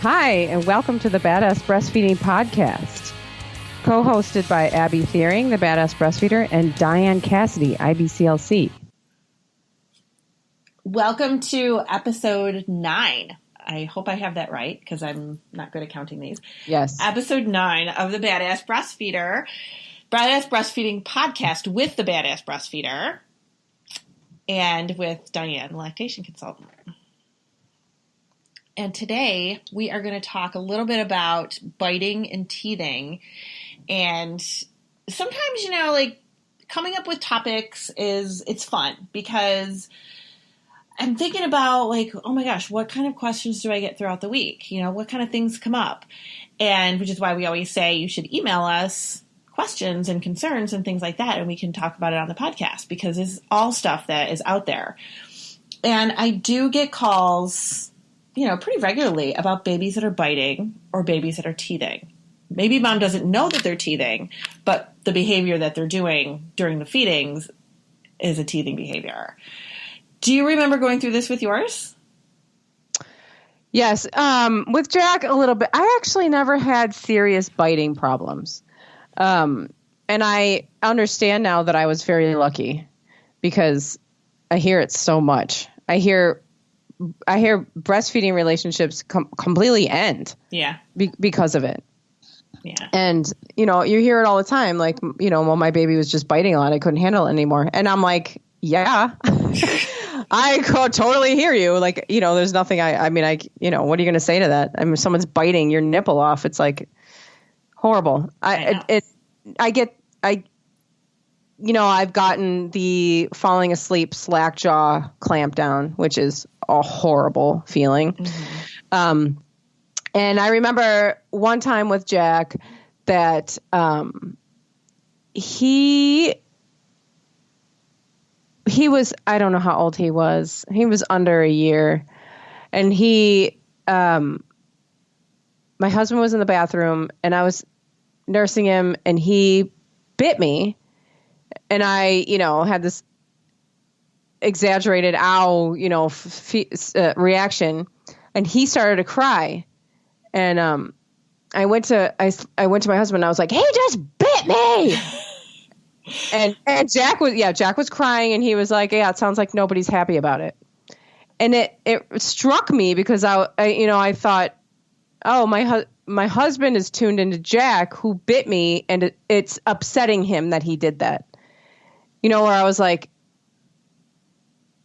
Hi, and welcome to the Badass Breastfeeding Podcast, co-hosted by Abby Thiering, the Badass Breastfeeder, and Dianne Cassidy, IBCLC. Welcome to episode 9. I hope I have that right because I'm not good at counting these. Yes. Episode 9 of the Badass Breastfeeder, Badass Breastfeeding Podcast with the Badass Breastfeeder and with Dianne, lactation consultant. And today we are going to talk a little bit about biting and teething. And sometimes, coming up with topics it's fun because I'm thinking about oh my gosh, what kind of questions do I get throughout the week? What kind of things come up? And which is why we always say you should email us questions and concerns and things like that. And we can talk about it on the podcast because it's all stuff that is out there. And I do get calls pretty regularly about babies that are biting or babies that are teething. Maybe mom doesn't know that they're teething, but the behavior that they're doing during the feedings is a teething behavior. Do you remember going through this with yours? Yes. With Jack, a little bit. I actually never had serious biting problems. And I understand now that I was very lucky because I hear it so much. I hear breastfeeding relationships completely end. Yeah. Because of it. Yeah. And, you hear it all the time. Well, my baby was just biting a lot. I couldn't handle it anymore. And I'm like, yeah, I could totally hear you. There's nothing what are you going to say to that? I mean, someone's biting your nipple off. It's horrible. I've gotten the falling asleep slack jaw clamp down, which is a horrible feeling. Mm-hmm. And I remember one time with Jack that he was, I don't know how old he was. He was under a year. And my husband was in the bathroom and I was nursing him and he bit me. And I, had this exaggerated ow, reaction, and he started to cry. And I went to my husband and I was like, "He just bit me." and Jack was crying and he was like, "Yeah, it sounds like nobody's happy about it." And it struck me because I thought, "Oh, my husband is tuned into Jack who bit me and it's upsetting him that he did that." Where I was like,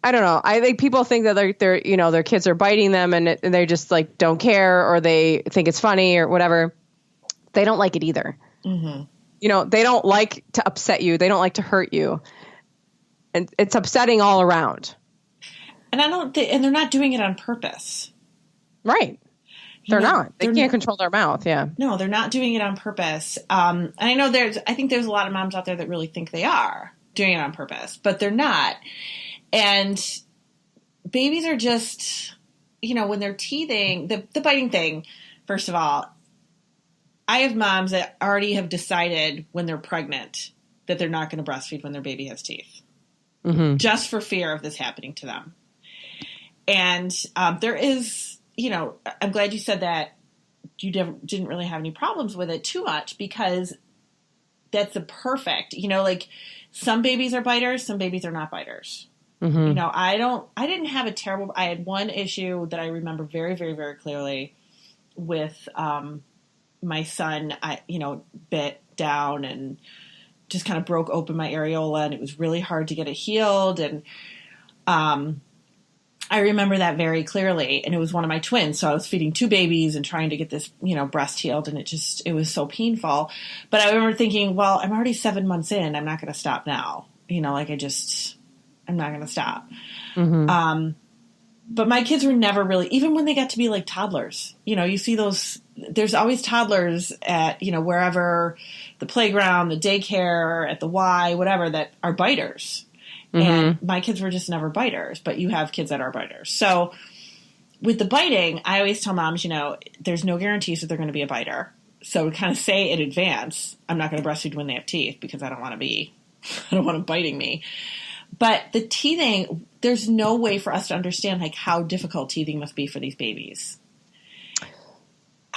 I don't know. I think people think that their kids are biting them and they just don't care or they think it's funny or whatever. They don't like it either. Mm-hmm. They don't like to upset you. They don't like to hurt you. And it's upsetting all around. And and they're not doing it on purpose. Right. They're not. They can't control their mouth. Yeah. No, they're not doing it on purpose. And I know I think there's a lot of moms out there that really think they are doing it on purpose, but they're not. And babies are just, when they're teething, the biting thing, first of all, I have moms that already have decided when they're pregnant that they're not going to breastfeed when their baby has teeth, mm-hmm. just for fear of this happening to them. And there is, I'm glad you said that you didn't really have any problems with it too much because that's the perfect, some babies are biters, some babies are not biters. Mm-hmm. I didn't have I had one issue that I remember very, very, very clearly with my son, bit down and just kind of broke open my areola and it was really hard to get it healed. And I remember that very clearly. And it was one of my twins. So I was feeding two babies and trying to get this, breast healed. And it was so painful. But I remember thinking, well, I'm already 7 months in. I'm not going to stop now. I'm not going to stop. Mm-hmm. But my kids were never really, even when they got to be toddlers, you see there's always toddlers at, wherever, the playground, the daycare, at the Y, whatever, that are biters. Mm-hmm. And my kids were just never biters, but you have kids that are biters. So with the biting, I always tell moms, there's no guarantees that they're going to be a biter. So we kind of say in advance, I'm not going to breastfeed when they have teeth because I don't want them biting me. But the teething, there's no way for us to understand how difficult teething must be for these babies.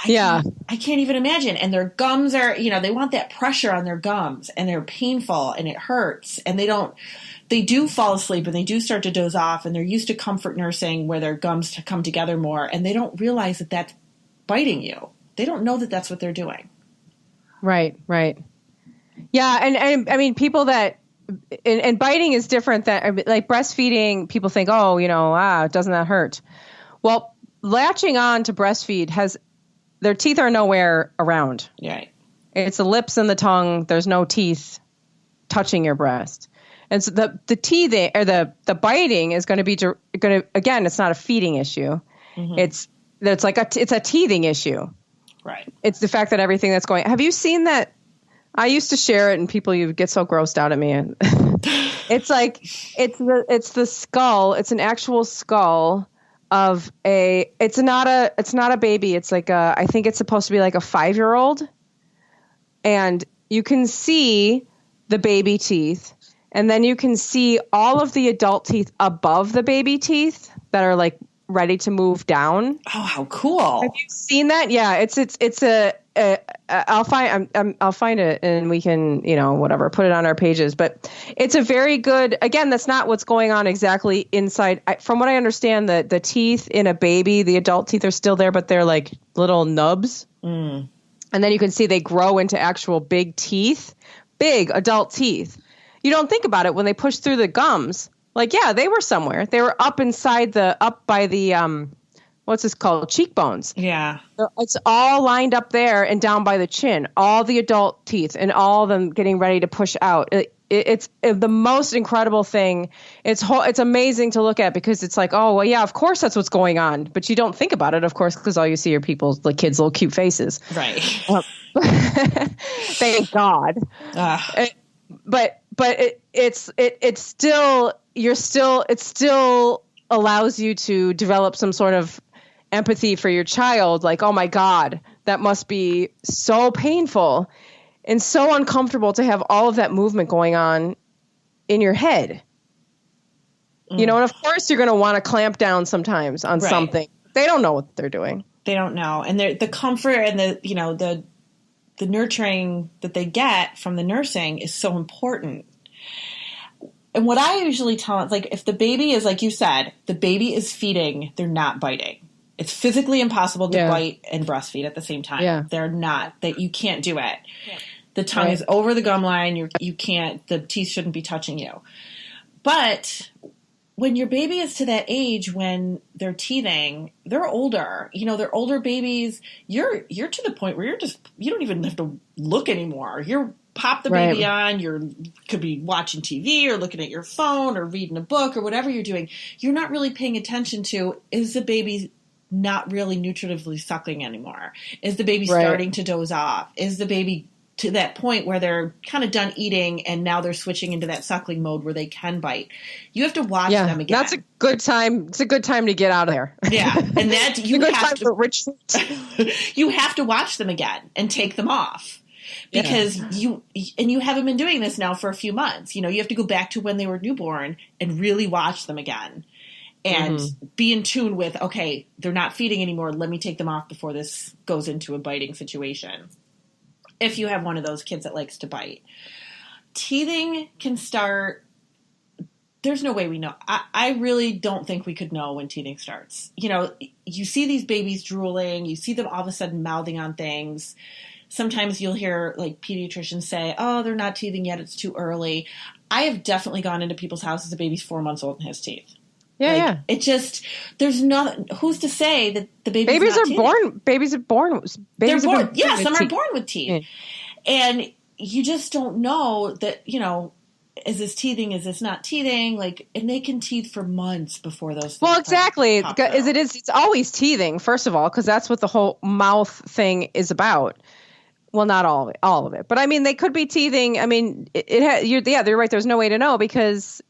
Yeah. I can't even imagine. And their gums are, they want that pressure on their gums, and they're painful and it hurts, and they do fall asleep and they do start to doze off, and they're used to comfort nursing where their gums come together more, and they don't realize that that's biting you. They don't know that that's what they're doing. Right. Yeah. And I mean, people that, and biting is different than like breastfeeding. People think, oh, doesn't that hurt? Well, latching on to breastfeed their teeth are nowhere around. Right. It's the lips and the tongue. There's no teeth touching your breast. And so the teething or the biting is going to be again, it's not a feeding issue. Mm-hmm. It's a teething issue. Right. It's the fact that everything that's going. Have you seen that? I used to share it, and people, you get so grossed out at me. It's like it's the skull. It's an actual skull of a. It's not a baby. It's like I think it's supposed to be like a 5-year-old, and you can see the baby teeth, and then you can see all of the adult teeth above the baby teeth that are like ready to move down. Oh, how cool! Have you seen that? Yeah, it's a. I'll find it, and we can, whatever, put it on our pages. But it's a very good. Again, that's not what's going on exactly inside. From what I understand, the teeth in a baby, the adult teeth are still there, but they're like little nubs. Mm. And then you can see they grow into actual big teeth, big adult teeth. You don't think about it when they push through the gums. Like, yeah, they were somewhere. They were up by the what's this called? Cheekbones. Yeah. It's all lined up there and down by the chin, all the adult teeth and all of them getting ready to push out. It's the most incredible thing. It's amazing to look at, because it's like, oh, well, yeah, of course that's what's going on. But you don't think about it, of course, because all you see are people's, like, kids' little cute faces. Right. Thank God. But it still allows you to develop some sort of empathy for your child. Like, oh my God, that must be so painful and so uncomfortable to have all of that movement going on in your head. Mm. And of course you're going to want to clamp down sometimes on something. They don't know what they're doing. They don't know. And the comfort and the nurturing that they get from the nursing is so important. And what I usually tell is, like, if the baby is, like you said, the baby is feeding, they're not biting. It's physically impossible to bite and breastfeed at the same time. Yeah. They're not. You can't do it. Yeah. The tongue is over the gum line. You can't. The teeth shouldn't be touching you. But when your baby is to that age when they're teething, they're older. They're older babies. You're to the point where you don't even have to look anymore. You're pop the baby on. Could be watching TV or looking at your phone or reading a book or whatever you're doing. You're not really paying attention to, is the baby not really nutritively suckling anymore? Is the baby starting to doze off? Is the baby to that point where they're kind of done eating and now they're switching into that suckling mode where they can bite? You have to watch them again. That's a good time. It's a good time to get out of there. Yeah. And that you have to watch them again and take them off. Because you haven't been doing this now for a few months. You have to go back to when they were newborn and really watch them again and be in tune with, okay, they're not feeding anymore. Let me take them off before this goes into a biting situation. If you have one of those kids that likes to bite. Teething can start. There's no way we know. I really don't think we could know when teething starts. You see these babies drooling. You see them all of a sudden mouthing on things. Sometimes you'll hear, like, pediatricians say, oh, they're not teething yet. It's too early. I have definitely gone into people's houses. The baby's 4 months old and has teeth. Yeah. It just, there's nothing. Who's to say that the babies are born? Babies are born. They're born. Yeah, some are born with teeth. Yeah. And you just don't know that, is this teething? Is this not teething? Like, and they can teeth for months before those things. Well, exactly. It's always teething, first of all, because that's what the whole mouth thing is about. Well, not all of it. But I mean, they could be teething. I mean, they're right. There's no way to know, because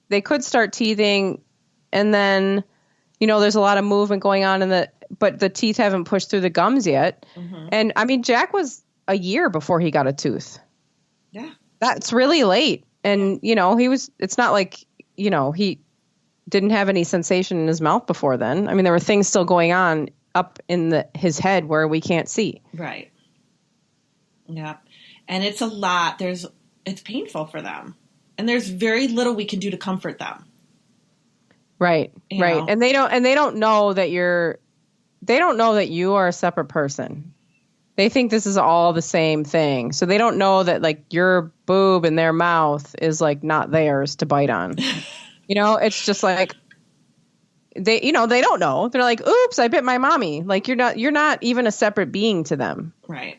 they could start teething and then, there's a lot of movement going on but the teeth haven't pushed through the gums yet. Mm-hmm. And I mean, Jack was a year before he got a tooth. Yeah. That's really late. And, it's not like, he didn't have any sensation in his mouth before then. I mean, there were things still going on up in his head where we can't see. Right. Yeah. And it's a lot. It's painful for them. And there's very little we can do to comfort them. Right. You right. know? And they don't know that they don't know that you are a separate person. They think this is all the same thing. So they don't know that like your boob in their mouth is like not theirs to bite on. It's just like they don't know. They're like, oops, I bit my mommy. Like you're not even a separate being to them. Right.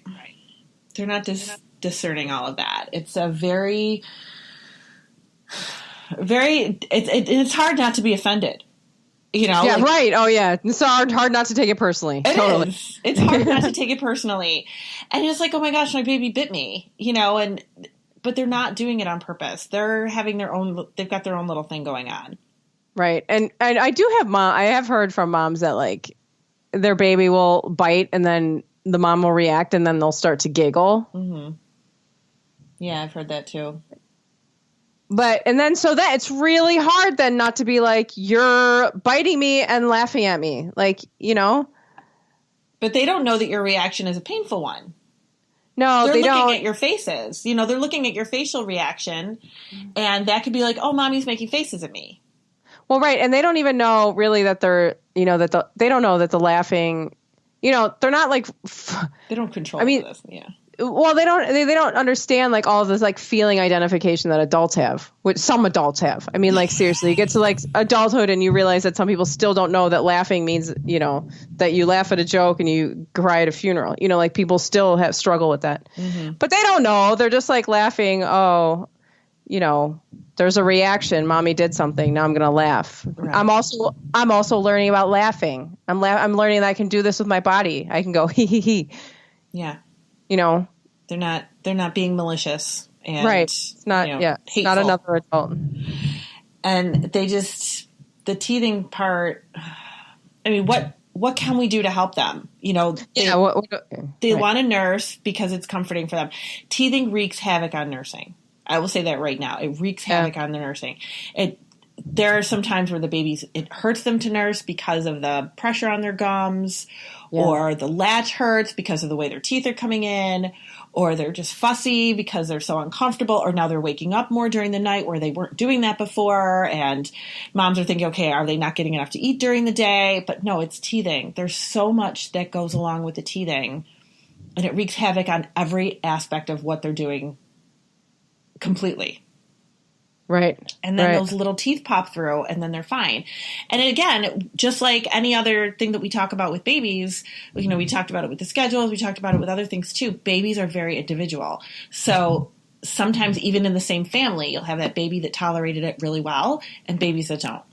They're not discerning all of that. It's a very, very, it's hard not to be offended. Yeah, like, right. Oh, yeah. It's hard not to take it personally. Totally. It's hard not to take it personally. And it's like, oh my gosh, my baby bit me, but they're not doing it on purpose. They're having they've got their own little thing going on. Right. And I have heard from moms that like their baby will bite and then the mom will react and then they'll start to giggle. Mm-hmm. Yeah, I've heard that too. And then so that it's really hard then not to be like, you're biting me and laughing at me. Like, But they don't know that your reaction is a painful one. No, they don't. They're looking at your faces. They're looking at your facial reaction and that could be like, oh, mommy's making faces at me. Well, right. And they don't even know really that they're, they don't know that the laughing, they're not like. They don't control this. Yeah. Well, they don't understand like all of this like feeling identification that adults have, which some adults have. I mean, like seriously, you get to like adulthood and you realize that some people still don't know that laughing means, that you laugh at a joke and you cry at a funeral. Like people still struggle with that, but they don't know. They're just like laughing. Oh, there's a reaction. Mommy did something. Now I'm going to laugh. Right. I'm also learning about laughing. I'm learning that I can do this with my body. I can go hee hee hee. Yeah. They're not being malicious and right. It's not hateful. Not another adult. And the teething part. I mean, what can we do to help them? They want to nurse because it's comforting for them. Teething wreaks havoc on nursing. I will say that right now. It wreaks havoc on the nursing. There are some times where it hurts them to nurse because of the pressure on their gums, or the latch hurts because of the way their teeth are coming in, or they're just fussy because they're so uncomfortable, or now they're waking up more during the night where they weren't doing that before, and moms are thinking, okay, are they not getting enough to eat during the day? But no, it's teething. There's so much that goes along with the teething, and it wreaks havoc on every aspect of what they're doing completely. Right. And then those little teeth pop through and then they're fine. And again, just like any other thing that we talk about with babies, we talked about it with the schedules, we talked about it with other things too. Babies are very individual. So sometimes even in the same family, you'll have that baby that tolerated it really well and babies that don't.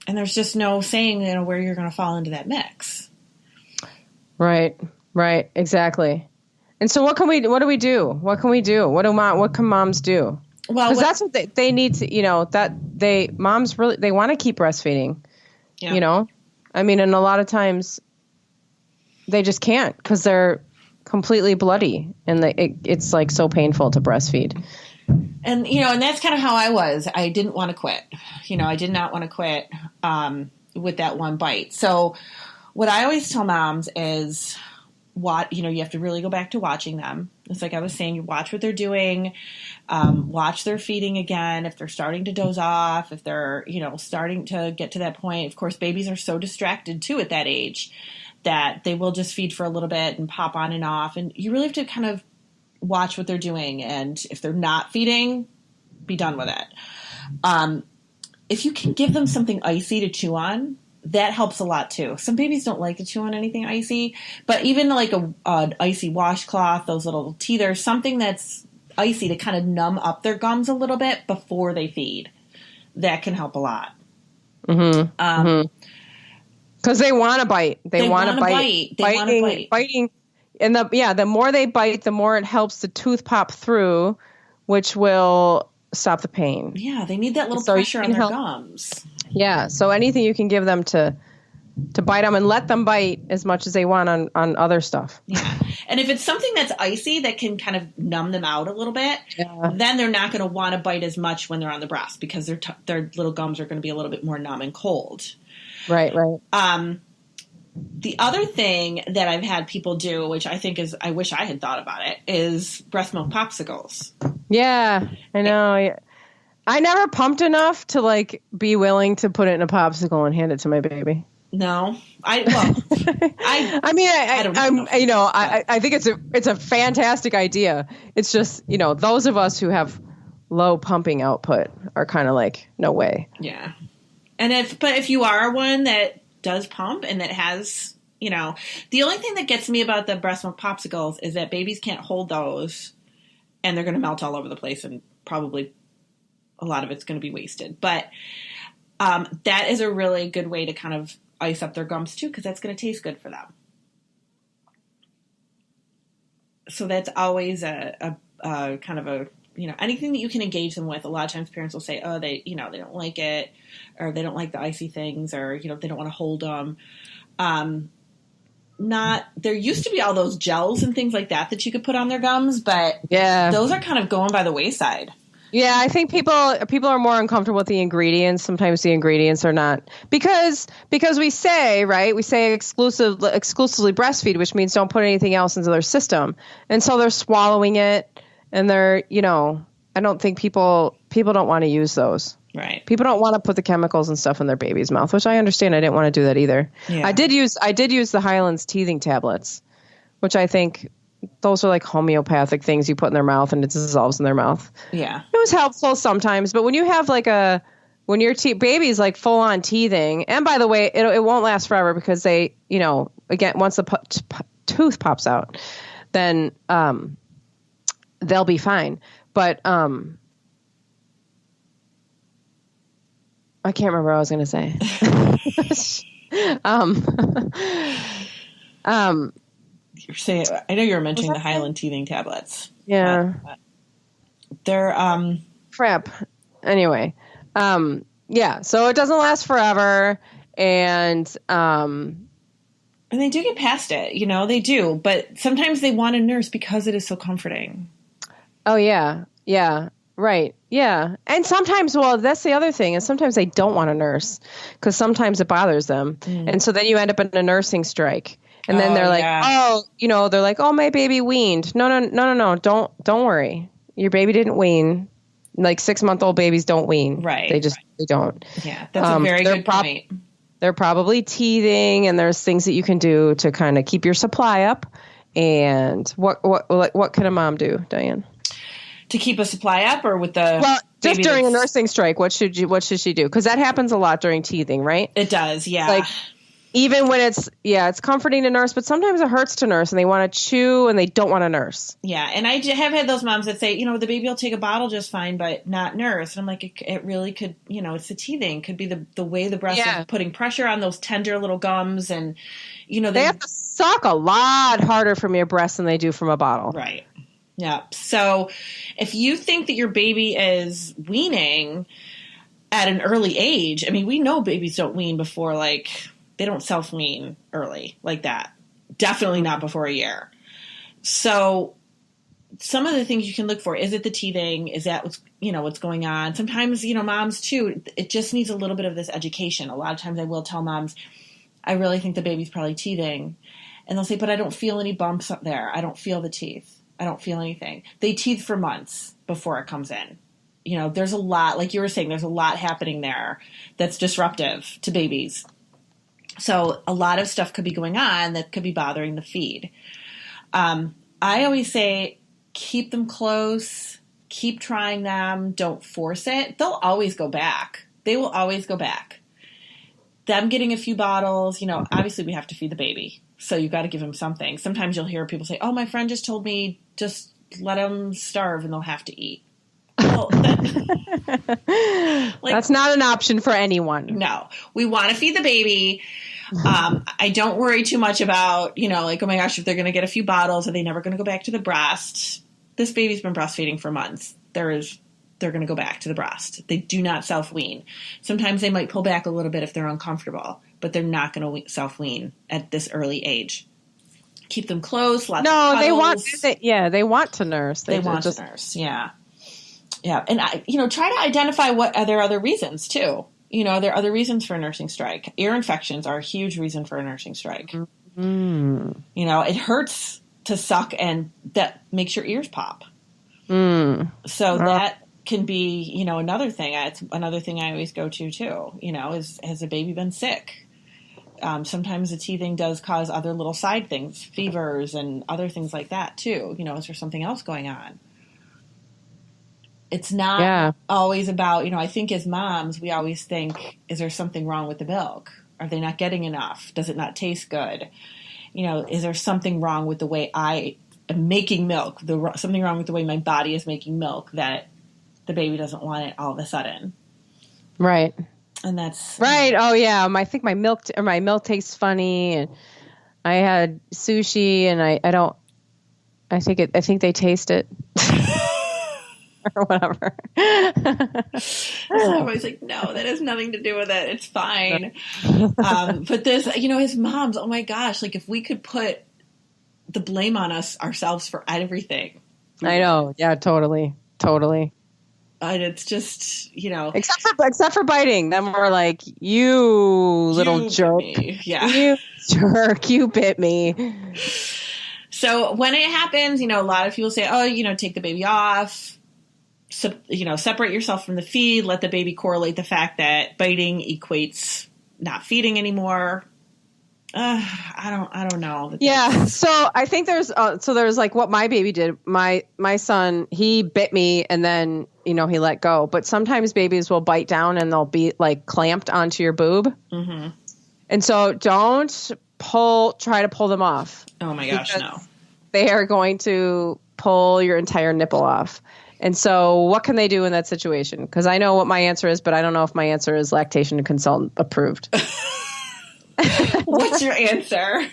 And there's just no saying, where you're going to fall into that mix. Right. Right. Exactly. And so what do we do? What can we do? What can moms do? Well, because that's what they need to, moms really, they want to keep breastfeeding, I mean, and a lot of times they just can't because they're completely bloody and it's like so painful to breastfeed. And, and that's kind of how I was. I didn't want to quit. I did not want to quit with that one bite. So what I always tell moms is, you have to really go back to watching them. It's like I was saying, you watch what they're doing, watch their feeding again. If they're starting to doze off, if they're, starting to get to that point. Of course, babies are so distracted too at that age that they will just feed for a little bit and pop on and off. And you really have to kind of watch what they're doing. And if they're not feeding, be done with it. If you can give them something icy to chew on, that helps a lot too. Some babies don't like to chew on anything icy, but even like an icy washcloth, those little teethers, something that's icy to kind of numb up their gums a little bit before they feed, that can help a lot. Because they want to bite. They want to bite. Biting. And the more they bite, the more it helps the tooth pop through, which will stop the pain. Yeah, they need that little pressure on their gums. Yeah, so anything you can give them to to bite them and let them bite as much as they want on other stuff. Yeah. And if it's something that's icy that can kind of numb them out a little bit, then they're not going to want to bite as much when they're on the breast because their little gums are going to be a little bit more numb and cold. Right. The other thing that I've had people do, which I think I wish I had thought about it, is breast milk popsicles. Yeah, I know. I never pumped enough to like be willing to put it in a popsicle and hand it to my baby. No, I think it's a fantastic idea. It's just, those of us who have low pumping output are kind of like, no way. Yeah. And if you are one that does pump and that has, the only thing that gets me about the breast milk popsicles is that babies can't hold those and they're going to melt all over the place and probably a lot of it's going to be wasted. But that is a really good way to kind of ice up their gums too, because that's going to taste good for them. So that's always a kind of a, anything that you can engage them with. A lot of times parents will say, oh, they don't like it, or they don't like the icy things, or, they don't want to hold them. There used to be all those gels and things like that you could put on their gums, but those are kind of going by the wayside. Yeah, I think people are more uncomfortable with the ingredients. Sometimes the ingredients are not because we say, right? We say exclusively breastfeed, which means don't put anything else into their system. And so they're swallowing it and they're, I don't think people don't want to use those. Right. People don't want to put the chemicals and stuff in their baby's mouth, which I understand. I didn't want to do that either. Yeah. I did use the Highlands teething tablets, which I think those are like homeopathic things you put in their mouth and it dissolves in their mouth. Yeah. It was helpful sometimes, but when you have when your baby's like full on teething, and by the way, it won't last forever because they, again, once the tooth pops out, then they'll be fine. But I can't remember what I was going to say. You're saying, I know you were mentioning the Highland teething tablets. Yeah. They're crap. Anyway. Yeah, so it doesn't last forever and they do get past it, they do, but sometimes they want a nurse because it is so comforting. Oh yeah. Yeah. Right. Yeah. And sometimes, that's the other thing. And sometimes they don't want a nurse because sometimes it bothers them. And so then you end up in a nursing strike. And then they're like, they're like, oh, my baby weaned. No. Don't worry. Your baby didn't wean. Like 6-month-old babies don't wean. Right. They don't. Yeah. That's a very good point. They're probably teething and there's things that you can do to kind of keep your supply up. And what can a mom do, Diane? To keep a supply up or with the just during a nursing strike, what should she do? Because that happens a lot during teething, right? It does, yeah. Like even when it's comforting to nurse, but sometimes it hurts to nurse and they want to chew and they don't want to nurse. Yeah, and I have had those moms that say, the baby will take a bottle just fine, but not nurse. And I'm like, it really could, it's the teething. It could be the way the breast is putting pressure on those tender little gums and, they have to suck a lot harder from your breast than they do from a bottle. Right. Yeah. So if you think that your baby is weaning at an early age, I mean, we know babies don't wean before they don't self-wean early like that. Definitely not before a year. So some of the things you can look for, is it the teething? Is that what's going on? Sometimes, moms too, it just needs a little bit of this education. A lot of times I will tell moms, I really think the baby's probably teething. And they'll say, but I don't feel any bumps up there. I don't feel the teeth. I don't feel anything. They teeth for months before it comes in. There's a lot, like you were saying, there's a lot happening there that's disruptive to babies. So a lot of stuff could be going on that could be bothering the feed. I always say, keep them close, keep trying them, don't force it. They'll always go back. They will always go back. Them getting a few bottles, obviously we have to feed the baby. So you've got to give them something. Sometimes you'll hear people say, oh, my friend just told me just let them starve and they'll have to eat. Well, that's not an option for anyone. No, we want to feed the baby. I don't worry too much about, oh my gosh, if they're going to get a few bottles, are they never going to go back to the breast? This baby's been breastfeeding for months. There's they're going to go back to the breast. They do not self-wean. Sometimes they might pull back a little bit if they're uncomfortable, but they're not going to self-wean at this early age. Keep them close. Lots of cuddles. They want to nurse. They want to nurse. Yeah. Yeah. And try to identify what are there other reasons too. Are there other reasons for a nursing strike? Ear infections are a huge reason for a nursing strike. Mm. It hurts to suck and that makes your ears pop. Mm. So that can be, another thing. It's another thing I always go to too, has the baby been sick? Sometimes the teething does cause other little side things, fevers and other things like that too. Is there something else going on? It's not always about, I think as moms, we always think, is there something wrong with the milk? Are they not getting enough? Does it not taste good? Is there something wrong with the way I am making milk? Something wrong with the way my body is making milk that the baby doesn't want it all of a sudden. Right. And that's right. Oh yeah. I think my milk tastes funny, and I had sushi, and I think they taste it. Or whatever. I'm always like, no, that has nothing to do with it. It's fine. But there's, his moms, oh my gosh, like if we could put the blame on ourselves for everything. I know. Yeah, totally. And it's just, except for biting. Then we're like, you little jerk. Yeah. You jerk. You bit me. So when it happens, a lot of people say, oh, take the baby off. Separate yourself from the feed, let the baby correlate the fact that biting equates not feeding anymore. I don't know. Yeah. So I think there's like what my baby did. My son, he bit me and then, he let go. But sometimes babies will bite down and they'll be like clamped onto your boob. Mm-hmm. And so don't try to pull them off. Oh my gosh, no. They are going to pull your entire nipple off. And so what can they do in that situation? Because I know what my answer is, but I don't know if my answer is lactation consultant approved. What's your answer?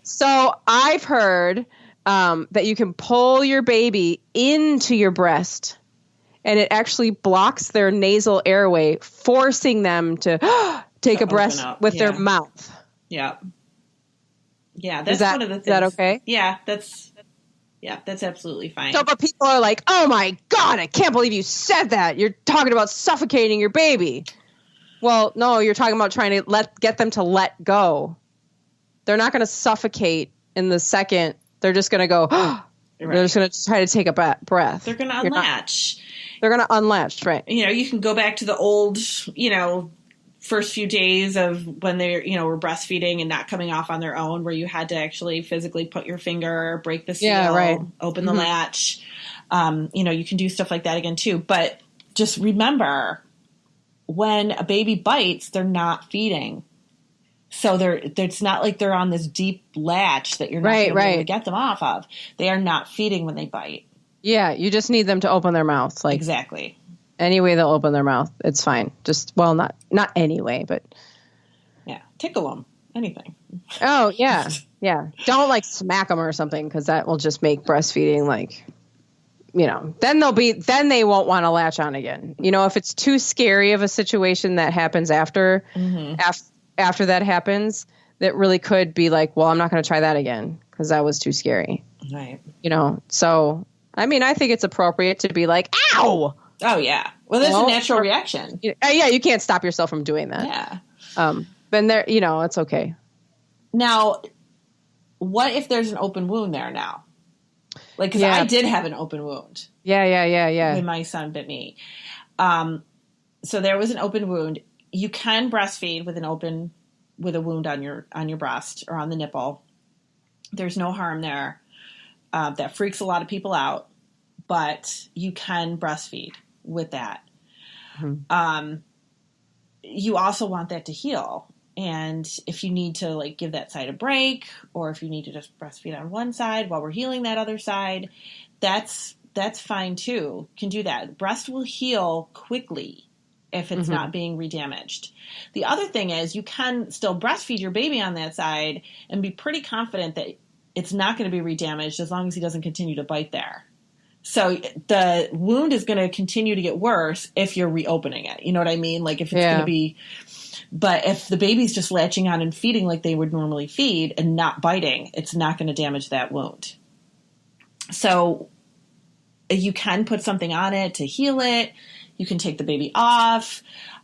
So I've heard that you can pull your baby into your breast, and it actually blocks their nasal airway, forcing them to take a breath with their mouth. Yeah. Yeah, that's one of the things. Is that okay? Yeah, that's absolutely fine. So, but people are like, oh my God, I can't believe you said that. You're talking about suffocating your baby. Well, no, you're talking about trying to get them to let go. They're not going to suffocate in the second. They're just going to go, right. They're just going to try to take a breath. They're going to unlatch. They're going to unlatch, right. You can go back to the old, first few days of when they, were breastfeeding and not coming off on their own, where you had to actually physically put your finger, break the seal, open the latch. You can do stuff like that again too. But just remember, when a baby bites, they're not feeding. So it's not like they're on this deep latch that you're not going to be able to get them off of. They are not feeding when they bite. Yeah, you just need them to open their mouth. Exactly. Any way they'll open their mouth, it's fine. Just, well, not any way, but. Yeah, tickle them. Anything. Oh, yeah. Yeah. Don't smack them or something, because that will just make breastfeeding then they won't want to latch on again. If it's too scary of a situation that happens after that happens, that really could be like, well, I'm not going to try that again because that was too scary. Right. So, I think it's appropriate to be like, ow! Oh, yeah. Well, that's a natural reaction. Yeah, you can't stop yourself from doing that. Yeah. But there, it's okay. Now, what if there's an open wound there now? Because I did have an open wound. Yeah. When my son bit me. So there was an open wound. You can breastfeed with a wound on your breast or on the nipple. There's no harm there. That freaks a lot of people out, but you can breastfeed with that. Mm-hmm. You also want that to heal. And if you need to give that side a break, or if you need to just breastfeed on one side while we're healing that other side, that's fine too. Can do that. Breast will heal quickly if it's not being redamaged. The other thing is you can still breastfeed your baby on that side and be pretty confident that it's not going to be redamaged as long as he doesn't continue to bite there. So the wound is going to continue to get worse if you're reopening it. You know what I mean? Like if it's going to be, but if the baby's just latching on and feeding like they would normally feed and not biting, it's not going to damage that wound. So you can put something on it to heal it. You can take the baby off.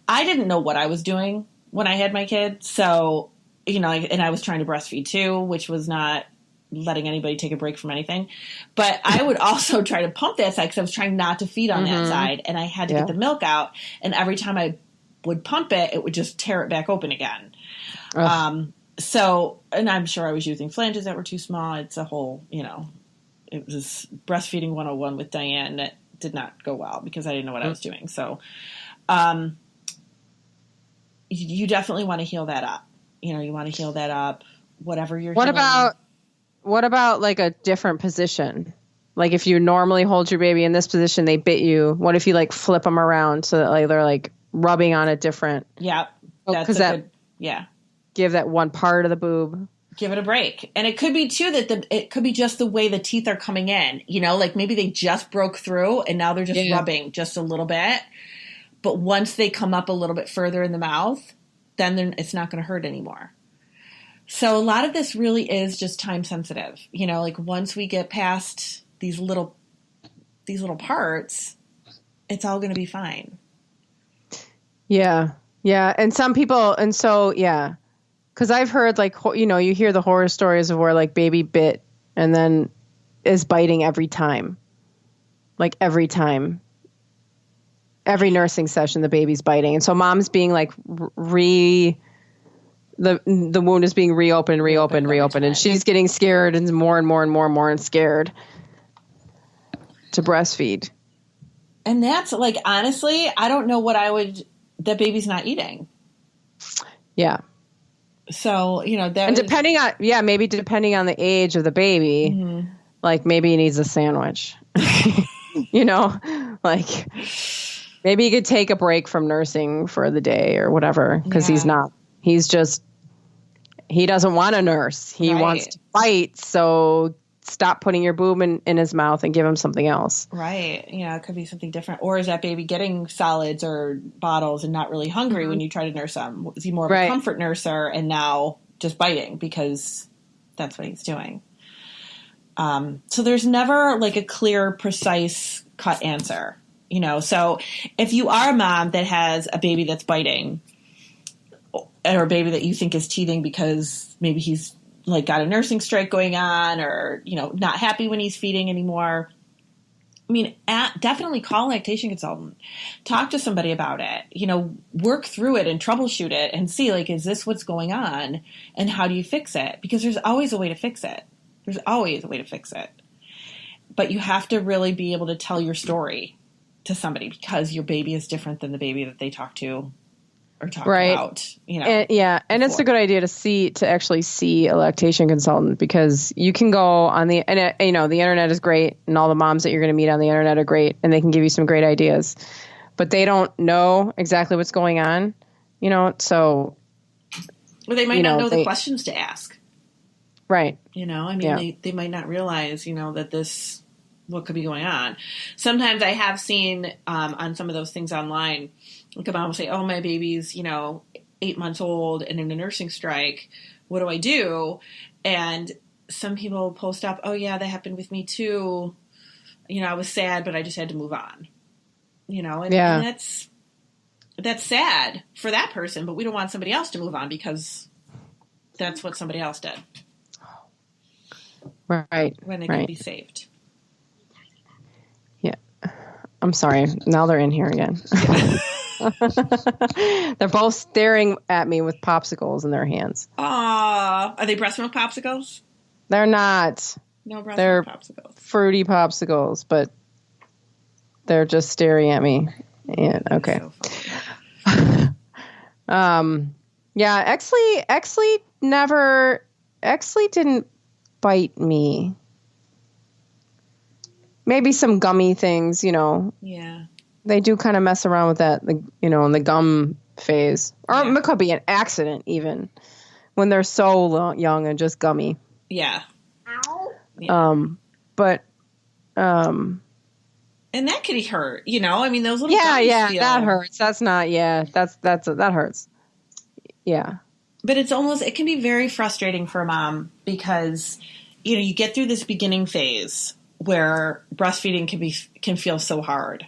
I didn't know what I was doing when I had my kid. So, and I was trying to breastfeed too, which was not letting anybody take a break from anything. But I would also try to pump that side because I was trying not to feed on that side. And I had to get the milk out. And every time I would pump it, it would just tear it back open again. So, and I'm sure I was using flanges that were too small. It's a whole, it was breastfeeding 101 with Dianne that did not go well because I didn't know what I was doing. So, you definitely want to heal that up. You want to heal that up, whatever you're healing. What about like a different position? Like if you normally hold your baby in this position, they bit you. What if you like flip them around so that like they're like rubbing on a different? Yeah. Give that one part of the boob. Give it a break. And it could be too that it could be just the way the teeth are coming in, like maybe they just broke through and now they're just rubbing just a little bit. But once they come up a little bit further in the mouth, then it's not going to hurt anymore. So a lot of this really is just time sensitive. Like once we get past these little parts, it's all going to be fine. Yeah. Yeah. And some people, and so, yeah. Because I've heard like, you hear the horror stories of where like baby bit and then is biting every time. Like every time. Every nursing session, the baby's biting. And so mom's being like the wound is being reopened. And she's getting scared and more scared to breastfeed. And that's like, honestly, I don't know what that baby's not eating. Yeah. So, that. And depending on the age of the baby, like maybe he needs a sandwich, like maybe he could take a break from nursing for the day or whatever. Cause he doesn't want to nurse. He wants to fight. So stop putting your boob in his mouth and give him something else. Right. It could be something different. Or is that baby getting solids or bottles and not really hungry when you try to nurse him? Is he more of a comfort nurser and now just biting because that's what he's doing? So there's never like a clear, precise cut answer, So if you are a mom that has a baby that's biting, or a baby that you think is teething because maybe he's like got a nursing strike going on or, not happy when he's feeding anymore. I mean, definitely call a lactation consultant, talk to somebody about it, work through it and troubleshoot it and see like, is this what's going on and how do you fix it? Because there's always a way to fix it. But you have to really be able to tell your story to somebody because your baby is different than the baby that they talk to. Or talk about, and it's a good idea to actually see a lactation consultant because you can go on the internet is great and all the moms that you're going to meet on the internet are great and they can give you some great ideas, but they don't know exactly what's going on, so. Well, they might not know the questions to ask. Right. They might not realize, that this, what could be going on. Sometimes I have seen on some of those things online, like a mom will say, oh, my baby's, 8 months old and in a nursing strike. What do I do? And some people post up, oh, yeah, that happened with me too. I was sad, but I just had to move on. And that's sad for that person, but we don't want somebody else to move on because that's what somebody else did. Right. When it can be saved. Yeah. I'm sorry. Now they're in here again. They're both staring at me with popsicles in their hands. Are they breast milk popsicles? They're not. No breast milk popsicles. Fruity popsicles, but they're just staring at me. And okay. So yeah, Exley didn't bite me. Maybe some gummy things, Yeah. They do kind of mess around with that, in the gum phase. Or it could be an accident even when they're so young and just gummy. Yeah. But And that could hurt, I mean, those little Yeah, feel, that hurts. That's not, that hurts. Yeah. But it can be very frustrating for a mom because, you get through this beginning phase where breastfeeding can feel so hard.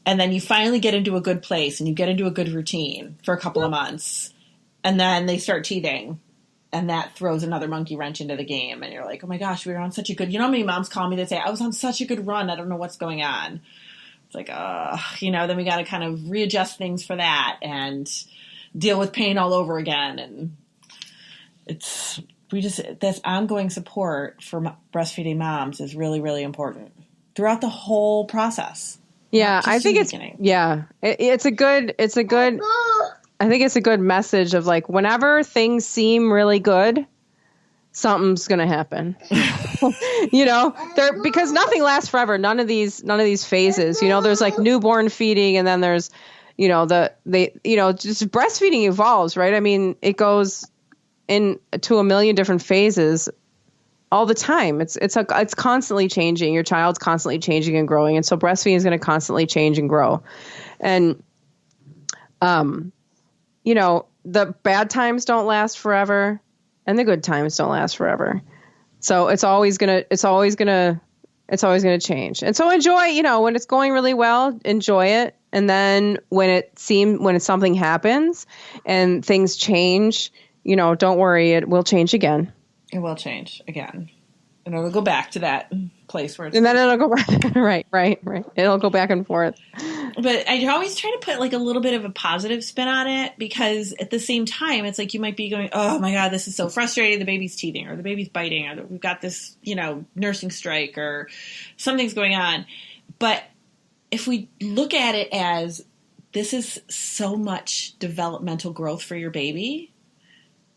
And then you finally get into a good place and you get into a good routine for a couple of months. And then they start teething. And that throws another monkey wrench into the game. And you're like, oh my gosh, we were on such a good, how many moms call me that say, I was on such a good run. I don't know what's going on. It's like, then we got to kind of readjust things for that and deal with pain all over again. And this ongoing support for breastfeeding moms is really, really important throughout the whole process. Yeah, I think it's a good I think it's a good message of like whenever things seem really good, something's going to happen. Because nothing lasts forever. None of these phases. There's like newborn feeding, and then there's just breastfeeding evolves, right? I mean, it goes into a million different phases all the time. It's constantly changing. Your child's constantly changing and growing, and so breastfeeding is going to constantly change and grow. And the bad times don't last forever, and the good times don't last forever. So it's always gonna change. And so enjoy. When it's going really well, enjoy it. And then when something happens and things change, don't worry, it will change again. It will change again. And it'll go back to that place where it's... And then it'll go right. It'll go back and forth. But I always try to put like a little bit of a positive spin on it, because at the same time, it's like you might be going, oh my God, this is so frustrating. The baby's teething, or the baby's biting, or we've got this, nursing strike, or something's going on. But if we look at it as this is so much developmental growth for your baby,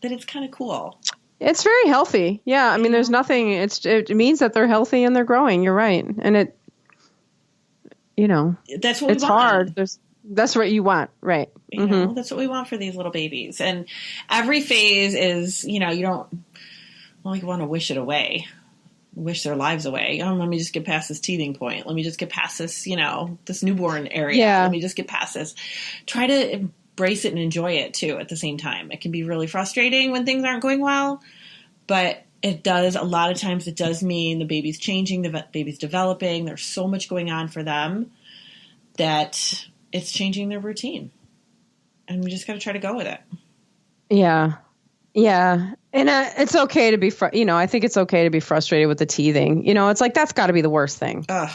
that it's kind of cool. It's very healthy. Yeah. I mean, there's nothing, it means that they're healthy and they're growing. You're right. And that's what we want. Hard. That's what you want. Right. That's what we want for these little babies. And every phase is, you don't want to wish it away, wish their lives away. Oh, let me just get past this teething point. Let me just get past this, this newborn area. Yeah. Let me just get past this. Try to embrace it and enjoy it too at the same time. It can be really frustrating when things aren't going well, but a lot of times it does mean the baby's changing, the baby's developing. There's so much going on for them that it's changing their routine. And we just got to try to go with it. Yeah. Yeah. And it's okay to be, I think it's okay to be frustrated with the teething. It's like, that's got to be the worst thing. Ugh.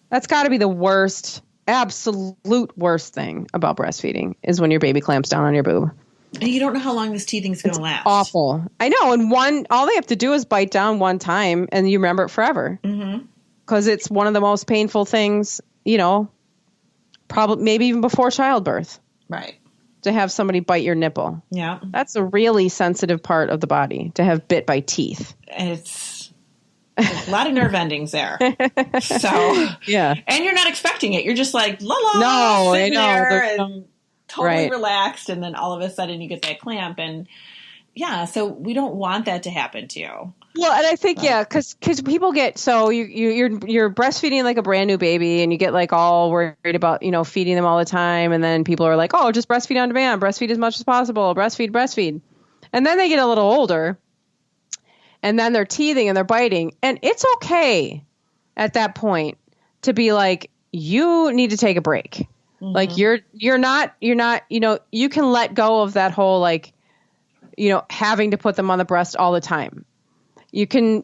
That's got to be the worst, absolute worst thing about breastfeeding is when your baby clamps down on your boob. And you don't know how long this teething's going to last. Awful. I know. And all they have to do is bite down one time and you remember it forever. Mm-hmm. Because it's one of the most painful things, probably maybe even before childbirth. Right. To have somebody bite your nipple. Yeah. That's a really sensitive part of the body to have bit by teeth. There's a lot of nerve endings there. So, yeah. And you're not expecting it. You're just like, la la. No, I know. There and totally relaxed. And then all of a sudden you get that clamp. And yeah, so we don't want that to happen to you. Well, and I think, because people get, so you're breastfeeding like a brand new baby and you get like all worried about, feeding them all the time. And then people are like, oh, just breastfeed on demand, breastfeed as much as possible, breastfeed. And then they get a little older and then they're teething and they're biting. And it's okay at that point to be like, you need to take a break. Mm-hmm. Like you're not, you can let go of that whole, like, having to put them on the breast all the time. You can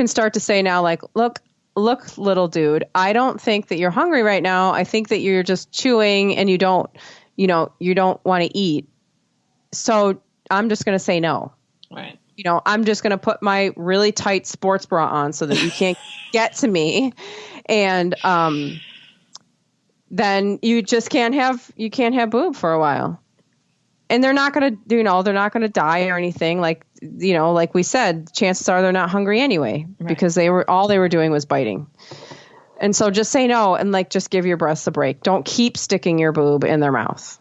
start to say now, like, look, little dude, I don't think that you're hungry right now. I think that you're just chewing and you don't want to eat. So I'm just going to say no. Right. I'm just going to put my really tight sports bra on so that you can't get to me. And, then you just can't have boob for a while. And they're not going to die or anything. Like, like we said, chances are they're not hungry anyway, right. Because all they were doing was biting. And so just say no and like, just give your breasts a break. Don't keep sticking your boob in their mouth.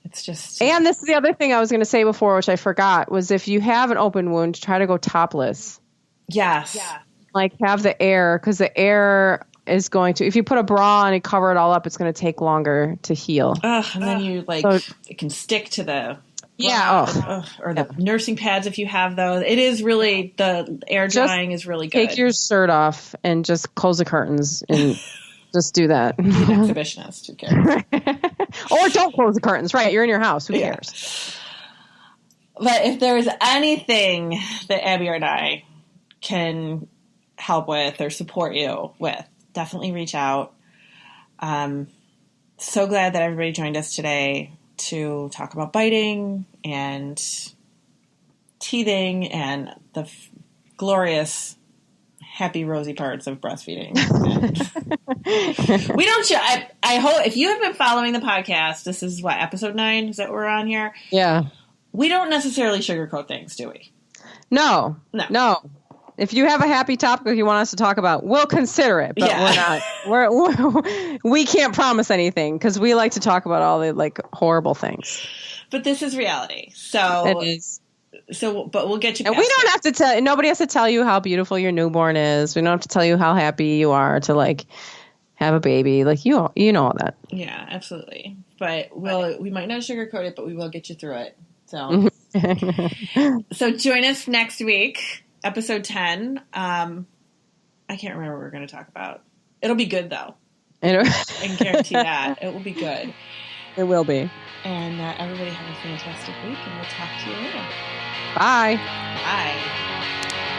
It's just, and this is the other thing I was going to say before, which I forgot, was if you have an open wound, try to go topless. Yes. Yeah. Like have the air, because the air is going to, if you put a bra on and cover it all up, it's going to take longer to heal. Ugh, and then you it can stick to the or the nursing pads if you have those. It is really, the air drying is really good. Take your shirt off and just close the curtains and just do that. Be an exhibitionist. Who cares? Or don't close the curtains. Right. You're in your house. Who cares? But if there's anything that Abby and I can help with or support you with, definitely reach out. So glad that everybody joined us today to talk about biting and teething and the glorious, happy, rosy parts of breastfeeding. We don't. I hope if you have been following the podcast, this is what, episode 9? Is that what we're on here? Yeah. We don't necessarily sugarcoat things, do we? No. If you have a happy topic you want us to talk about, we'll consider it. But we're not. We can't promise anything because we like to talk about all the horrible things. But this is reality. So it is. So, but we'll get you. And we don't have to tell. Nobody has to tell you how beautiful your newborn is. We don't have to tell you how happy you are to have a baby. You know all that. Yeah, absolutely. But we might not sugarcoat it, but we will get you through it. So, so join us next week, episode 10. I can't remember what we're going to talk about. It'll be good though. I can guarantee that it will be good. It will be. And everybody have a fantastic week, and we'll talk to you later. Bye. Bye.